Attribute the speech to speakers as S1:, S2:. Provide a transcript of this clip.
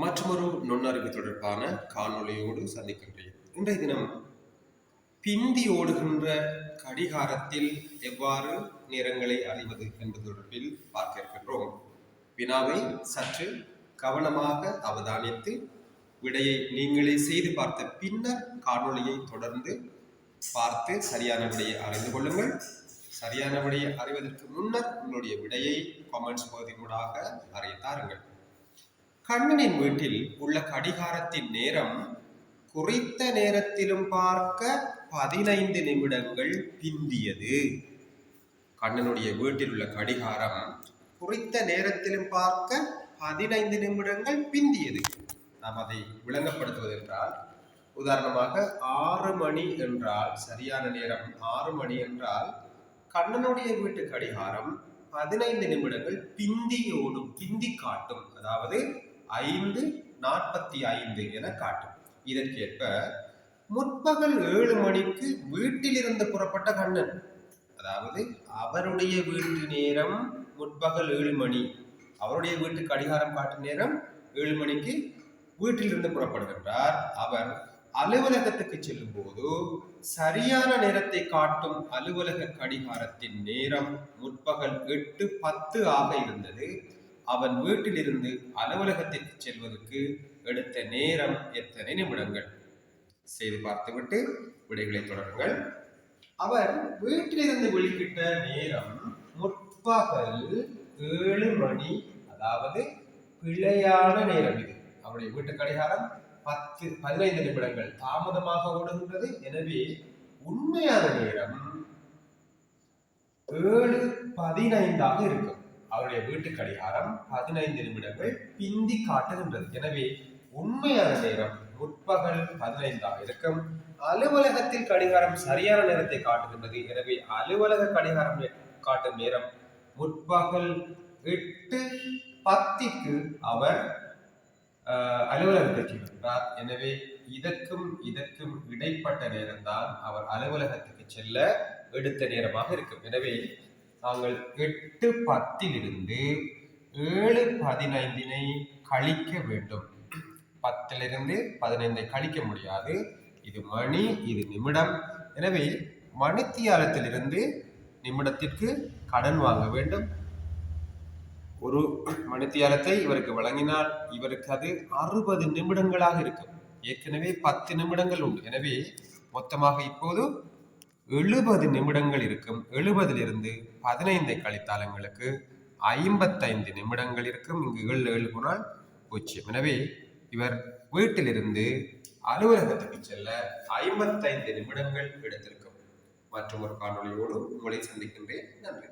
S1: மற்றொரு நுண்ணறிவு தொடர்பான காணொளியோடு சந்திக்கின்றேன். இன்றைய தினம் பிந்தி ஓடுகின்ற கடிகாரத்தில் எவ்வாறு நேரங்களை அறிவது என்பது தொடர்பில் பார்க்க இருக்கின்றோம். வினாவை சற்று கவனமாக அவதானித்து விடையை நீங்களே செய்து பார்த்த பின்னர் காணொளியை தொடர்ந்து பார்த்து சரியான விடையை அறிந்து கொள்ளுங்கள். சரியான விடையை அறிவதற்கு முன்னர் உங்களுடைய விடையை கமெண்ட்ஸ் பகுதியினூடாக அறியத்தாருங்கள். கண்ணனின் வீட்டில் உள்ள கடிகாரத்தின் நேரம் குறித்த நேரத்திலும் பார்க்க 15 நிமிடங்கள் பிந்தியது. கண்ணனுடைய வீட்டில் உள்ள கடிகாரம் குறித்த நேரத்திலும் பார்க்க 15 நிமிடங்கள் பிந்தியது. நாம் அதை விளங்கப்படுத்துவதென்றால், உதாரணமாக 6 மணி என்றால் சரியான நேரம் 6 மணி என்றால் கண்ணனுடைய வீட்டு கடிகாரம் 15 நிமிடங்கள் பிந்தியோடும், பிந்தி காட்டும். அதாவது 5:45 என காட்டும். இதற்கேற்ப முற்பகல் 7 மணிக்கு வீட்டிலிருந்து புறப்பட்ட கண்ணன், அதாவது அவருடைய வீட்டு நேரம் முற்பகல் 7 மணி, அவருடைய வீட்டு கடிகாரம் காட்டும் நேரம் 7 மணிக்கு வீட்டிலிருந்து புறப்படுகின்றார். அவர் அலுவலகத்துக்கு செல்லும் போது சரியான நேரத்தை காட்டும் அலுவலக கடிகாரத்தின் நேரம் முற்பகல் 8:10 ஆக இருந்தது. அவன் வீட்டிலிருந்து அலுவலகத்திற்கு செல்வதற்கு எடுத்த நேரம் எத்தனை நிமிடங்கள்? செய்து பார்த்துவிட்டு விடைகளை தொடருங்கள். அவர் வீட்டிலிருந்து வெளிக்கிட்ட நேரம் முற்பகல் 7 மணி, அதாவது பிழையான நேரம். இது அவருடைய வீட்டு கடிகாரம் 15 நிமிடங்கள் தாமதமாக ஓடுகின்றது. எனவே உண்மையான நேரம் 7:15 இருக்கும். அவருடைய வீட்டு கடிகாரம் 15 நிமிடங்கள் பிந்தி காட்டுகின்றது. எனவே உண்மையான நேரம் முற்பகல் 15 இருக்கும். அலுவலகத்தில் கடிகாரம் சரியான நேரத்தை காட்டுகின்றது. எனவே அலுவலக கடிகாரம் காட்டும் நேரம் முற்பகல் 8:10 அவர் அலுவலகத்திற்கு சென்றார். எனவே இதற்கும் இடைப்பட்ட நேரம் தான் அவர் அலுவலகத்துக்கு செல்ல எடுத்த நேரமாக இருக்கும். எனவே நாங்கள் 8:10 7:15 கழிக்க வேண்டும். 10 15 கழிக்க முடியாது. இது மணி, இது நிமிடம். எனவே மணித்தியாலத்திலிருந்து நிமிடத்திற்கு கடன் வாங்க வேண்டும். ஒரு மணித்தியாலத்தை இவருக்கு வழங்கினால் இவருக்கு அது 60 நிமிடங்களாக இருக்கும். ஏற்கனவே 10 நிமிடங்கள் உண்டு. எனவே மொத்தமாக இப்போது 70 நிமிடங்கள் இருக்கும். 70 15 கழித்தால் எங்களுக்கு 55 நிமிடங்கள் இருக்கும். இங்கு 7 போனால் 0. எனவே இவர் வீட்டிலிருந்து அலுவலகத்துக்கு செல்ல 55 நிமிடங்கள் எடுத்திருக்கும். மற்றும் ஒரு காணொளியோடு உங்களை சந்திக்கின்றேன். நன்றி.